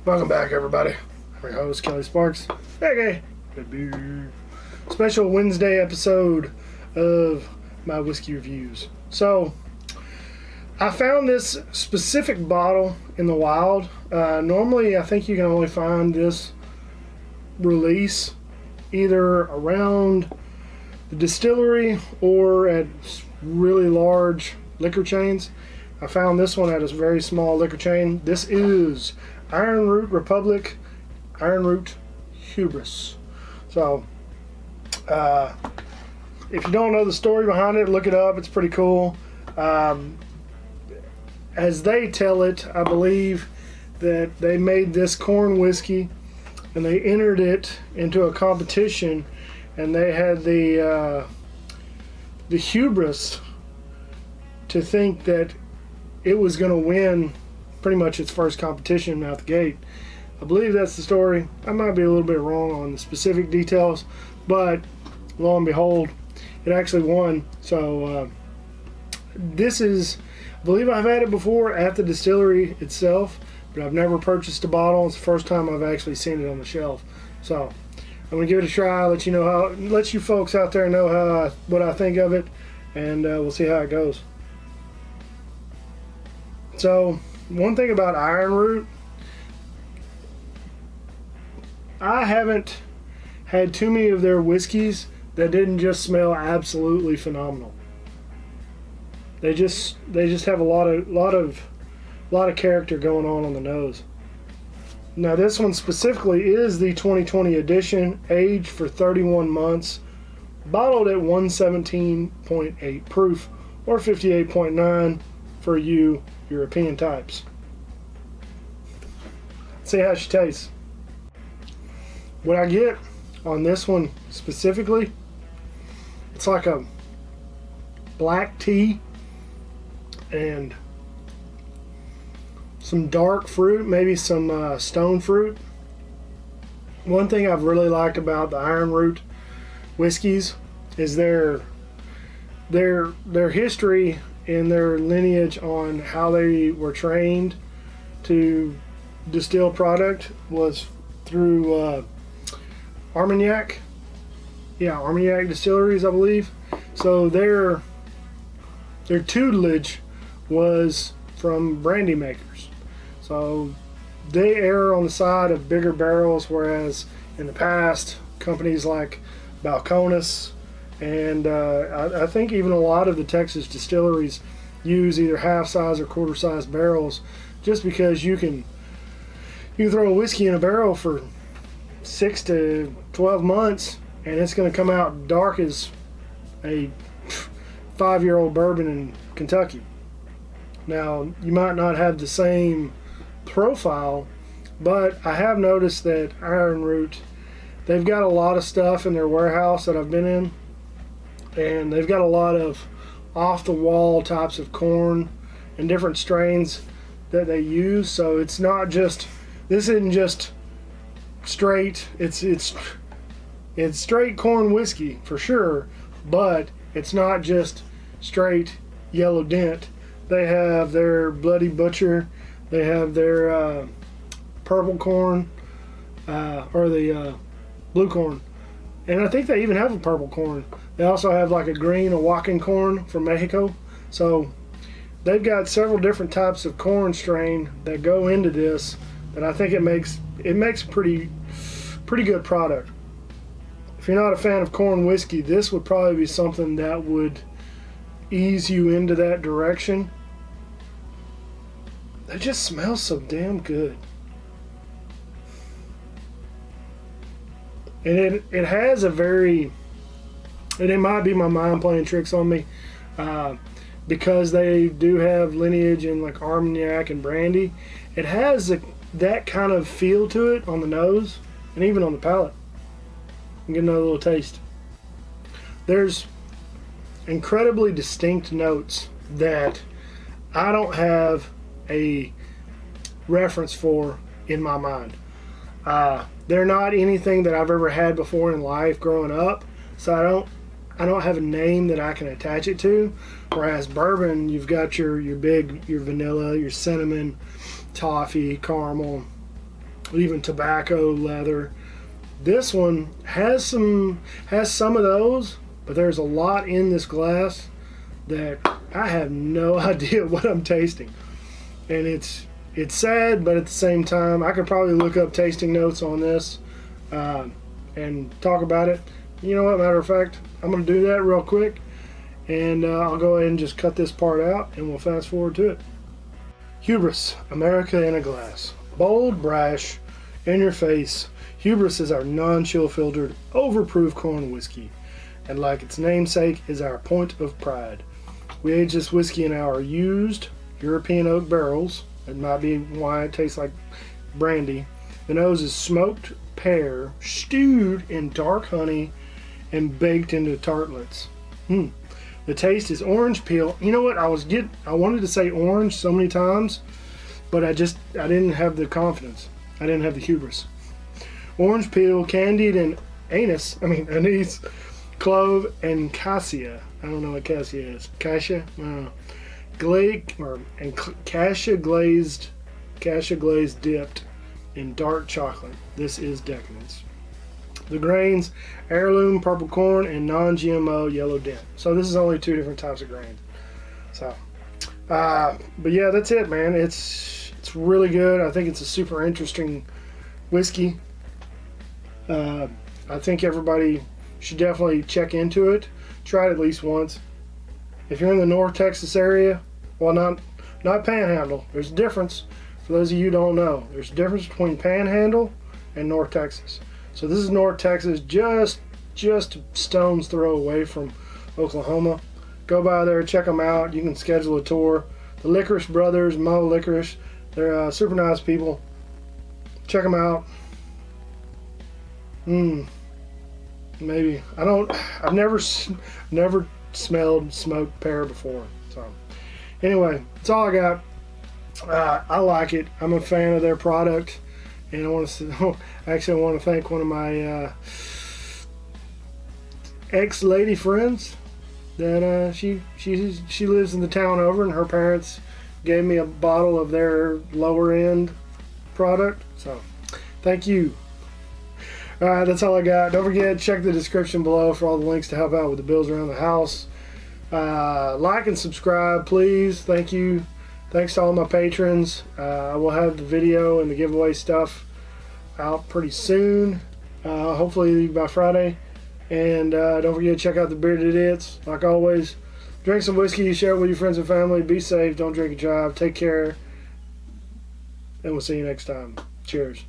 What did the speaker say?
Welcome back, everybody. I'm your host, Kelly Sparks. Okay, good beer. Special Wednesday episode of my whiskey reviews. So, I found this specific bottle in the wild. Normally, I think you can only find this release either around the distillery or at really large liquor chains. I found this one at a very small liquor chain. This is Ironroot Republic, Ironroot Hubris. So, if you don't know the story behind it, look it up. It's pretty cool. As they tell it, I believe that they made this corn whiskey and they entered it into a competition, and they had the hubris to think that it was going to win pretty much its first competition out the gate. I believe that's the story. I might be a little bit wrong on the specific details, but lo and behold, it actually won. So this is, I believe I've had it before at the distillery itself, but I've never purchased a bottle. It's the first time I've actually seen it on the shelf. So I'm gonna give it a try. Let you folks out there know what I think of it, and we'll see how it goes. So, one thing about Ironroot, I haven't had too many of their whiskeys that didn't just smell absolutely phenomenal. They just have a lot of character going on the nose. Now, this one specifically is the 2020 edition, aged for 31 months, bottled at 117.8 proof or 58.9 for you European types. Let's see how she tastes. What I get on this one specifically, it's like a black tea and some dark fruit, maybe some stone fruit. One thing I've really liked about the Ironroot whiskeys is their history and their lineage on how they were trained to distill product was through Armagnac. Yeah, Armagnac distilleries, I believe. So their tutelage was from brandy makers. So they err on the side of bigger barrels, whereas in the past, companies like Balcones and I think even a lot of the Texas distilleries use either half-size or quarter-size barrels, just because you can throw a whiskey in a barrel for 6 to 12 months and it's going to come out dark as a 5-year-old bourbon in Kentucky. Now, you might not have the same profile, but I have noticed that Ironroot, they've got a lot of stuff in their warehouse that I've been in, and they've got a lot of off-the-wall types of corn and different strains that they use. So it's not just, this isn't just straight, it's straight corn whiskey for sure, but it's not just straight yellow dent. They have their Bloody Butcher, they have their purple corn, or the blue corn, and I think they even have a purple corn. They also have like a green Oaxacan corn from Mexico. So they've got several different types of corn strain that go into this, that I think it makes a pretty good product. If you're not a fan of corn whiskey, this would probably be something that would ease you into that direction. It just smells so damn good. And it has a very, and it might be my mind playing tricks on me, because they do have lineage in like Armagnac and brandy. It has that kind of feel to it on the nose and even on the palate. I'm getting another little taste. There's incredibly distinct notes that I don't have a reference for in my mind. They're not anything that I've ever had before in life growing up, so I don't have a name that I can attach it to. Whereas bourbon, you've got your vanilla, your cinnamon, toffee, caramel, even tobacco, leather. This one has some of those, but there's a lot in this glass that I have no idea what I'm tasting. And it's sad, but at the same time, I could probably look up tasting notes on this and talk about it. You know what, matter of fact, I'm going to do that real quick, and I'll go ahead and just cut this part out, and we'll fast forward to it. Hubris, America in a glass. Bold, brash, in your face. Hubris is our non-chill filtered, overproof corn whiskey, and like its namesake, is our point of pride. We age this whiskey in our used European oak barrels. That might be why it tastes like brandy. The nose is smoked pear, stewed in dark honey, and baked into tartlets. The taste is orange peel. You know what? I wanted to say orange so many times, but I didn't have the confidence. I didn't have the hubris. Orange peel, candied and anise, clove, and cassia. I don't know what cassia is. Cassia? I don't know. Cassia glazed dipped in dark chocolate. This is decadence. The grains, heirloom purple corn and non-GMO yellow dent. So this is only 2 different types of grains. So, but yeah, that's it, man. It's really good. I think it's a super interesting whiskey. I think everybody should definitely check into it. Try it at least once. If you're in the North Texas area, well, not Panhandle. There's a difference. For those of you who don't know, there's a difference between Panhandle and North Texas. So this is North Texas, just a stone's throw away from Oklahoma. Go by there, check them out. You can schedule a tour. The Licorice Brothers, Mo Licorice, they're super nice people. Check them out. Maybe I've never smelled smoked pear before. So anyway, that's all I got. I like it. I'm a fan of their product, and I want to thank one of my ex-lady friends that she lives in the town over, and her parents gave me a bottle of their lower end product. So thank you. All right, that's all I got. Don't forget, check the description below for all the links to help out with the bills around the house. Like and subscribe, please. Thank you. Thanks to all my patrons. I will have the video and the giveaway stuff out pretty soon, hopefully by Friday. And don't forget to check out the Bearded Idiots. Like always, drink some whiskey, share it with your friends and family. Be safe. Don't drink and drive. Take care. And we'll see you next time. Cheers.